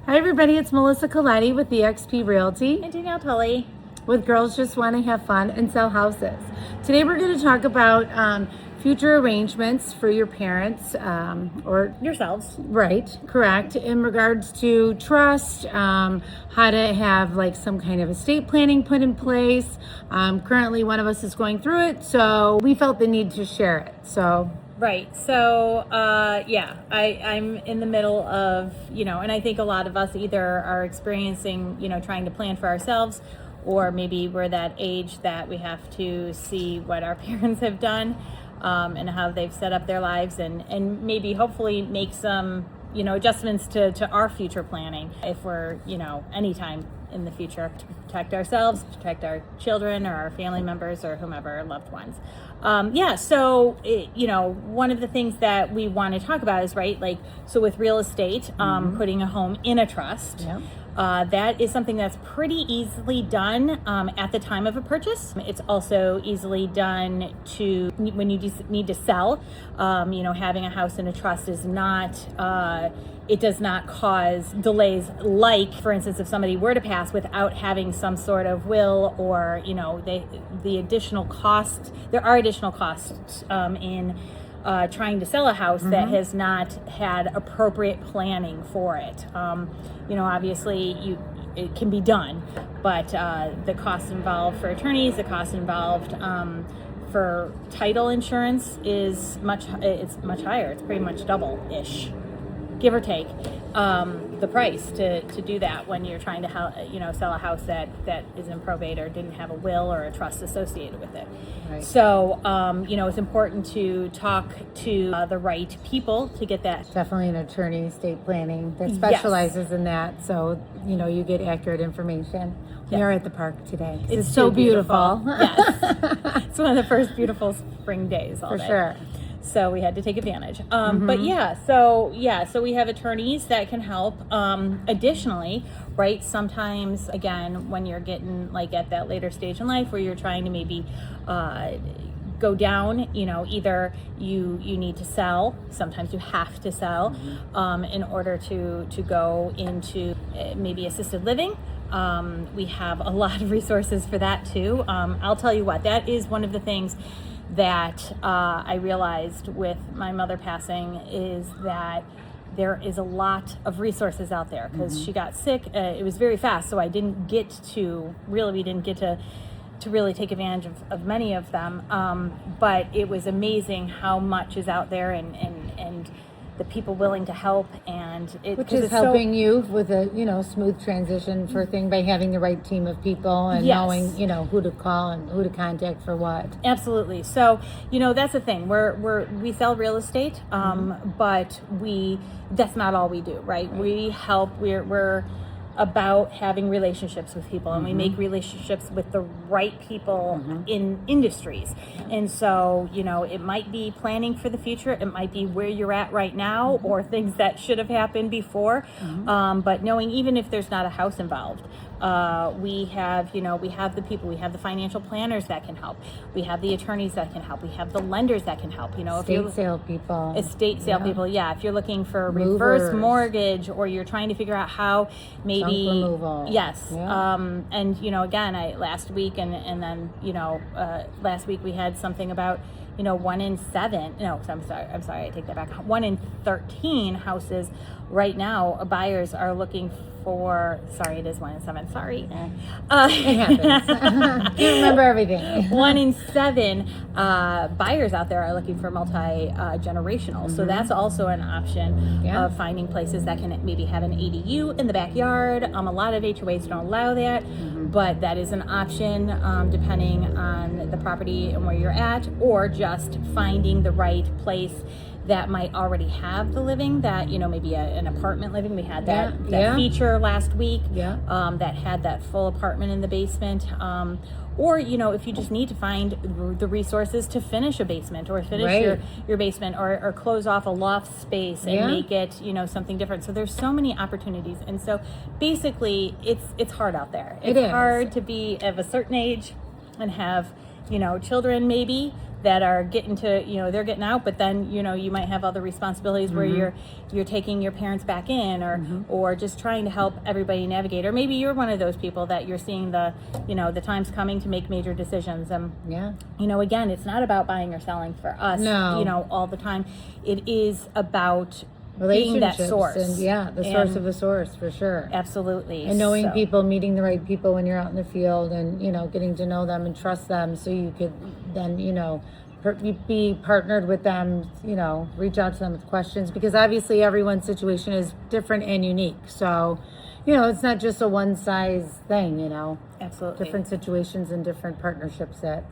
Hi everybody, it's Melissa Coletti with eXp Realty And Danielle Tully. with Girls Just Want to Have Fun and Sell Houses. Today we're going to talk about future arrangements for your parents or Yourselves. right, correct, in regards to trust, how to have like some kind of estate planning put in place. Currently one of us is going through it, so we felt the need to share it. So Right. So, I'm in the middle of, and I think a lot of us either are experiencing, trying to plan for ourselves, or maybe we're that age that we have to see what our parents have done and how they've set up their lives and maybe hopefully make some, adjustments to our future planning if we're, anytime in the future to protect ourselves, protect our children or our family members or whomever, loved ones. One of the things that we want to talk about is, so with real estate, putting a home in a trust. yeah. That is something that's pretty easily done at the time of a purchase. It's also easily done when you need to sell. Having a house in a trust is not, it does not cause delays like, for instance, if somebody were to pass without having some sort of will or, the additional cost. There are additional costs in trying to sell a house that has not had appropriate planning for it. Obviously it can be done, but the costs involved for attorneys, the costs involved for title insurance is much higher. It's pretty much double-ish, give or take, the price to do that when you're trying to sell a house that is in probate or didn't have a will or a trust associated with it. Right. So it's important to talk to the right people to get that. Definitely an attorney, estate planning that specializes in that, so you get accurate information. We are at the park today. It's so beautiful. Yes, it's one of the first beautiful spring days all For day. sure. So we had to take advantage. So we have attorneys that can help. Additionally, sometimes, again, when you're getting at that later stage in life where you're trying to maybe go down, either you need to sell, sometimes you have to sell in order to go into maybe assisted living. We have a lot of resources for that too. I'll tell you what, that is one of the things that I realized with my mother passing is that there is a lot of resources out there because she got sick. It was very fast, so we didn't get to really take advantage of many of them. But it was amazing how much is out there and the people willing to help, and Which is helping you with a smooth transition for thing by having the right team of people and Yes. knowing who to call and who to contact for what. Absolutely. So that's the thing. We sell real estate, but that's not all we do, right? We help. We're about having relationships with people, and we make relationships with the right people in industries. And so, it might be planning for the future. It might be where you're at right now or things that should have happened before. But knowing even if there's not a house involved, we have the people, we have the financial planners that can help. We have the attorneys that can help. We have the lenders that can help. Estate sale people. Estate sale people, yeah. If you're looking for a Movers. reverse mortgage or you're trying to figure out how maybe removal. Yes. Yeah. And again, last week and then last week we had something about 1 in 7. No, I'm sorry, I take that back. 1 in 13 houses right now, buyers are looking for. Sorry, it is 1 in 7. Sorry. It happens. You remember everything. 1 in 7 buyers out there are looking for multi-generational. So that's also an option of finding places that can maybe have an ADU in the backyard. A lot of HOAs don't allow that, but that is an option depending on the property and where you're at, or just finding the right place that might already have the living, that maybe an apartment living. We had that feature last week that had that full apartment in the basement, or if you just need to find the resources to finish a basement or finish your basement or close off a loft space and make it something different. So there's so many opportunities, and so basically it's hard out there. It's hard to be of a certain age and have children maybe that are getting to, they're getting out, but then, you might have other responsibilities where you're taking your parents back in, or just trying to help everybody navigate. Or maybe you're one of those people that you're seeing the times coming to make major decisions. Again, it's not about buying or selling for us, all the time. It is about being that source. And source of a source, for sure. Absolutely. And knowing people, meeting the right people when you're out in the field, and getting to know them and trust them, so you could then be partnered with them, reach out to them with questions, because obviously everyone's situation is different and unique. So it's not just a one size thing. Absolutely. Different situations and different partnerships that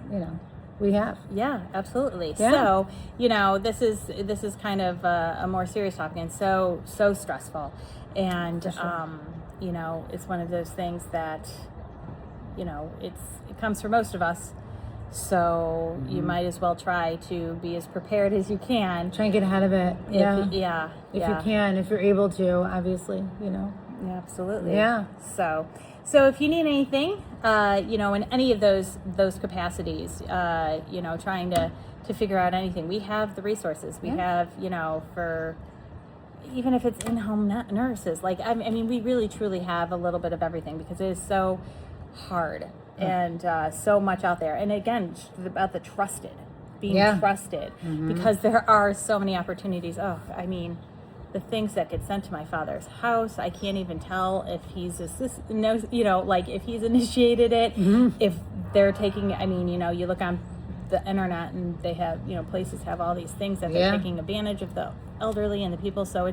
we have. Yeah, absolutely. Yeah. So, this is kind of a more serious topic, and so stressful. And, sure. it's one of those things that, it comes for most of us. So you might as well try to be as prepared as you can. Try and get ahead of it. If you can, if you're able to, obviously, Yeah, absolutely. Yeah. So if you need anything, in any of those capacities, trying to figure out anything, we have the resources. We have, for even if it's in-home nurses, like, we really truly have a little bit of everything, because it is so hard and so much out there. And again, about the being trusted, because there are so many opportunities. The things that get sent to my father's house, I can't even tell if he's if he's initiated it, if they're taking, you look on the internet and they have, places have all these things that they're taking advantage of the elderly and the people. So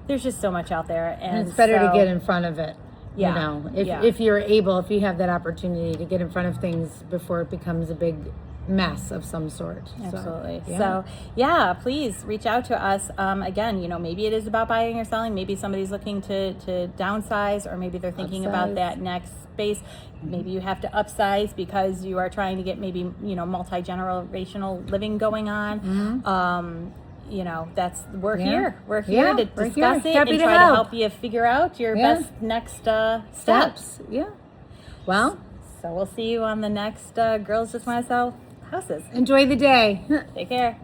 there's just so much out there. And it's better to get in front of it. Yeah. If you're able, if you have that opportunity to get in front of things before it becomes a big mess of some sort. Absolutely. So please reach out to us. Again, maybe it is about buying or selling. Maybe somebody's looking to downsize, or maybe they're thinking about that next space. Maybe you have to upsize because you are trying to get maybe, multi-generational living going on. We're here to discuss it and try to help you figure out your best next steps. Yeah. Well, so we'll see you on the next Girls Just Want to Sell Houses. Enjoy the day. Take care.